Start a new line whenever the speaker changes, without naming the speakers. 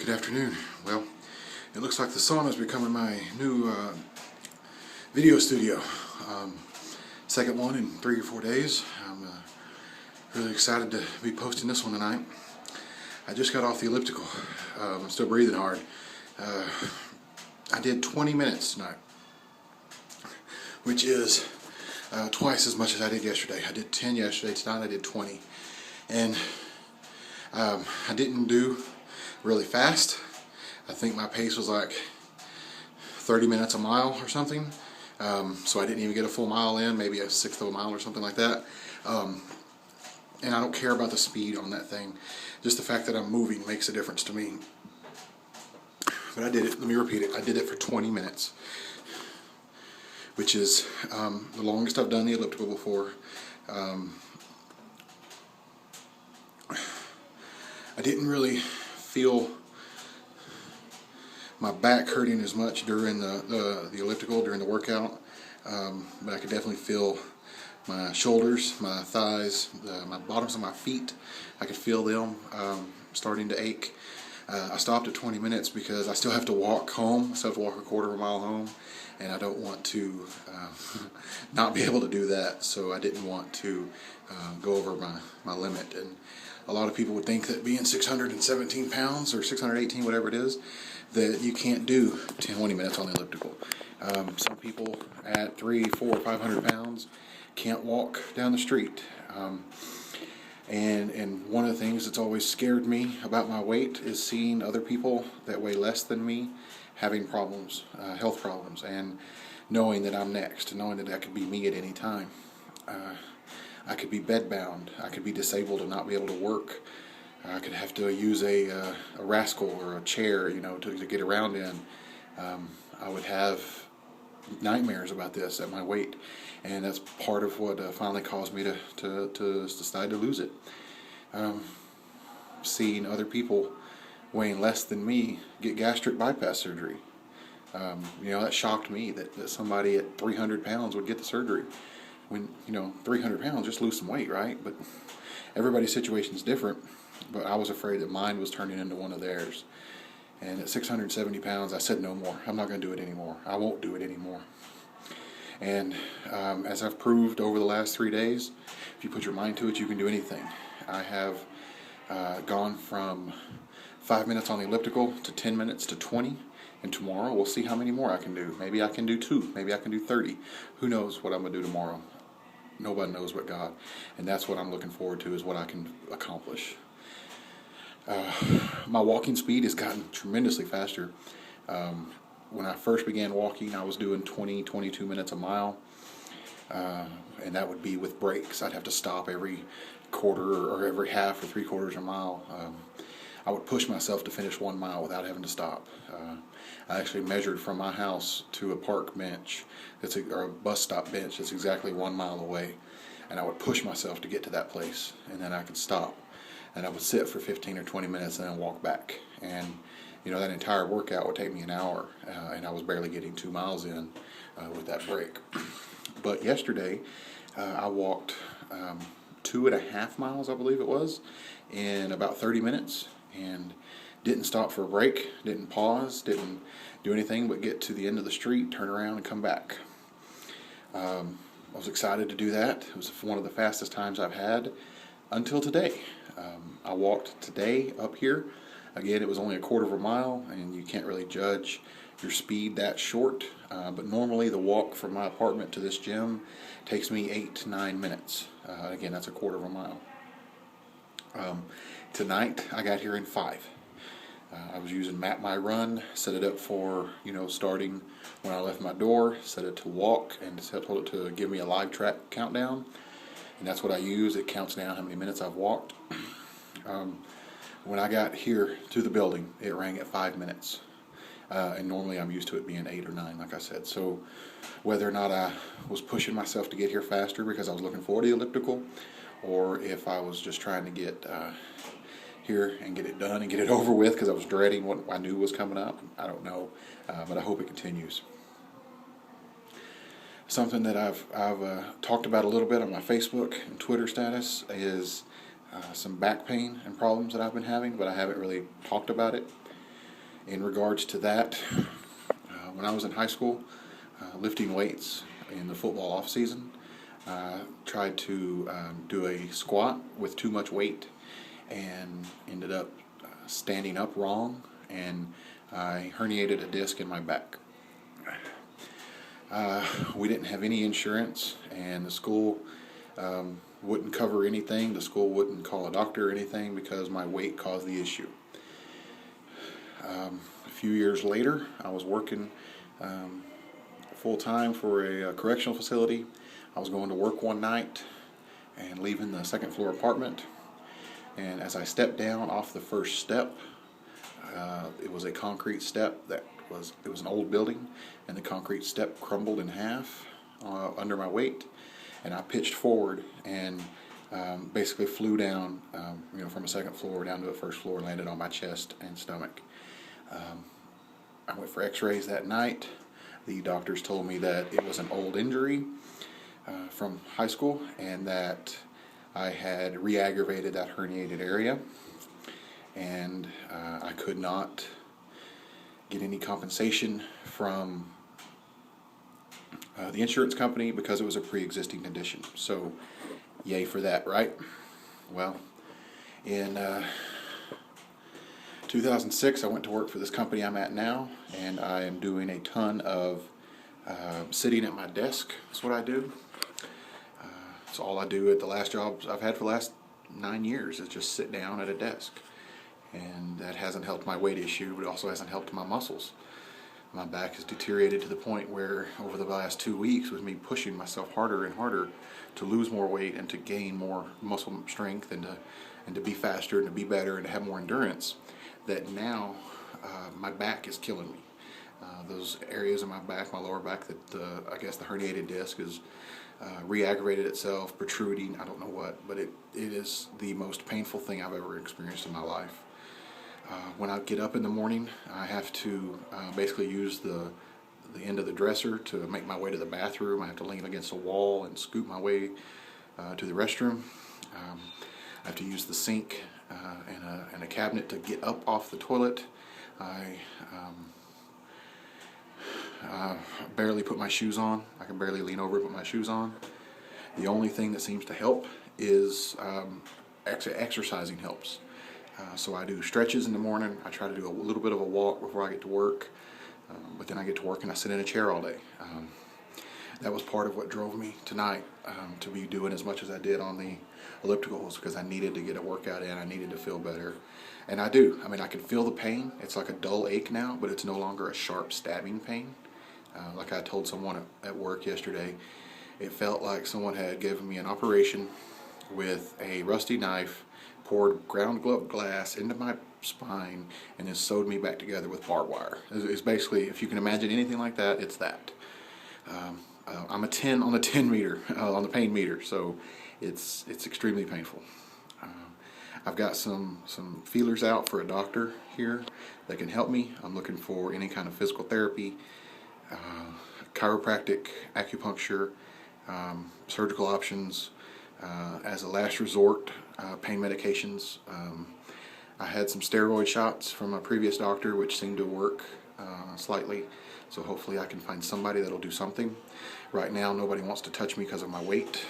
Good afternoon. Well, it looks like the sauna is becoming my new video studio. Second one in 3 or 4 days. I'm really excited to be posting this one tonight. I just got off the elliptical. I'm still breathing hard. I did 20 minutes tonight, which is twice as much as I did yesterday. I did 10 yesterday. Tonight I did 20. And I didn't do really fast. I think my pace was like 30 minutes a mile or something. So I didn't even get a full mile in, maybe a sixth of a mile or something like that. And I don't care about the speed on that thing. Just the fact that I'm moving makes a difference to me. But I did it, let me repeat it, I did it for 20 minutes. Which is the longest I've done the elliptical before. I didn't really feel my back hurting as much during the elliptical, during the workout, but I could definitely feel my shoulders, my thighs, my bottoms of my feet. I could feel them starting to ache. I stopped at 20 minutes because I still have to walk home. I still have to walk a quarter of a mile home, and I don't want to not be able to do that, so I didn't want to go over my limit. And a lot of people would think that being 617 pounds or 618, whatever it is, that you can't do 20 minutes on the elliptical. Some people at 300, 400, 500 pounds can't walk down the street. And one of the things that's always scared me about my weight is seeing other people that weigh less than me having problems, health problems, and knowing that I'm next, knowing that that could be me at any time. I could be bedbound. I could be disabled and not be able to work. I could have to use a rascal or a chair, to get around in. I would have nightmares about this at my weight, and that's part of what finally caused me to decide to lose it. Seeing other people weighing less than me get gastric bypass surgery. That shocked me that somebody at 300 pounds would get the surgery. When, 300 pounds, just lose some weight, right? But everybody's situation is different. But I was afraid that mine was turning into one of theirs. And at 670 pounds, I said no more. I'm not going to do it anymore. I won't do it anymore. And as I've proved over the last 3 days, if you put your mind to it, you can do anything. I have gone from 5 minutes on the elliptical to 10 minutes to 20. And tomorrow we'll see how many more I can do. Maybe I can do 2. Maybe I can do 30. Who knows what I'm going to do tomorrow? Nobody knows but God. And that's what I'm looking forward to, is what I can accomplish. My walking speed has gotten tremendously faster. When I first began walking, I was doing 20, 22 minutes a mile. And that would be with breaks. I'd have to stop every quarter or every half or 3/4 of a mile. I would push myself to finish 1 mile without having to stop. I actually measured from my house to a park bench, or a bus stop bench that's exactly 1 mile away. And I would push myself to get to that place, and then I could stop. And I would sit for 15 or 20 minutes and then walk back. And, that entire workout would take me an hour, and I was barely getting 2 miles in with that break. But yesterday, I walked 2.5 miles, I believe it was, in about 30 minutes, and didn't stop for a break, didn't pause, didn't do anything but get to the end of the street, turn around, and come back. I was excited to do that. It was one of the fastest times I've had until today. I walked today up here. Again, it was only a quarter of a mile, and you can't really judge your speed that short. But normally the walk from my apartment to this gym takes me 8 to 9 minutes. Again, that's a quarter of a mile. Tonight, I got here in 5. I was using Map My Run, set it up for, starting when I left my door, set it to walk, and told it to give me a live track countdown. And that's what I use. It counts down how many minutes I've walked. When I got here to the building, it rang at 5 minutes. And normally I'm used to it being 8 or 9, like I said. So whether or not I was pushing myself to get here faster because I was looking forward to the elliptical, or if I was just trying to get here and get it done and get it over with because I was dreading what I knew was coming up, I don't know. But I hope it continues. Something that I've talked about a little bit on my Facebook and Twitter status is some back pain and problems that I've been having, but I haven't really talked about it. In regards to that, when I was in high school, lifting weights in the football off season, tried to do a squat with too much weight and ended up standing up wrong, and I herniated a disc in my back. We didn't have any insurance, and the school wouldn't cover anything. The school wouldn't call a doctor or anything because my weight caused the issue. A few years later, I was working full time for a correctional facility. I was going to work one night and leaving the second floor apartment, and as I stepped down off the first step, it was a concrete step it was an old building, and the concrete step crumbled in half under my weight, and I pitched forward and basically flew down, from a second floor down to a first floor, and landed on my chest and stomach. I went for x-rays that night. The doctors told me that it was an old injury from high school, and that I had re-aggravated that herniated area, and I could not get any compensation from the insurance company because it was a pre-existing condition. So, yay for that, right? Well, in 2006, I went to work for this company I'm at now, and I am doing a ton of sitting at my desk. That's what I do. It's all I do at the last jobs I've had for the last 9 years, is just sit down at a desk. And that hasn't helped my weight issue, but it also hasn't helped my muscles. My back has deteriorated to the point where over the last 2 weeks, with me pushing myself harder and harder to lose more weight and to gain more muscle strength and to be faster and to be better and to have more endurance, that now my back is killing me. Those areas of my back, my lower back, that I guess the herniated disc is re-aggravated itself, protruding, I don't know what, but it is the most painful thing I've ever experienced in my life. When I get up in the morning, I have to basically use the end of the dresser to make my way to the bathroom. I have to lean against a wall and scoot my way to the restroom. I have to use the sink and a cabinet to get up off the toilet. I barely put my shoes on. I can barely lean over and put my shoes on. The only thing that seems to help is exercising helps. So I do stretches in the morning. I try to do a little bit of a walk before I get to work. But then I get to work and I sit in a chair all day. That was part of what drove me tonight to be doing as much as I did on the ellipticals, because I needed to get a workout in. I needed to feel better. And I do. I mean, I can feel the pain. It's like a dull ache now, but it's no longer a sharp stabbing pain. Like I told someone at work yesterday, it felt like someone had given me an operation with a rusty knife, poured ground glass into my spine, and then sewed me back together with barbed wire. It's basically, if you can imagine anything like that, it's that. I'm a 10 on the 10 meter, on the pain meter, so it's extremely painful. I've got some feelers out for a doctor here that can help me. I'm looking for any kind of physical therapy, chiropractic, acupuncture, surgical options, as a last resort, pain medications. I had some steroid shots from a previous doctor which seemed to work slightly, so hopefully I can find somebody that'll do something. Right now nobody wants to touch me because of my weight.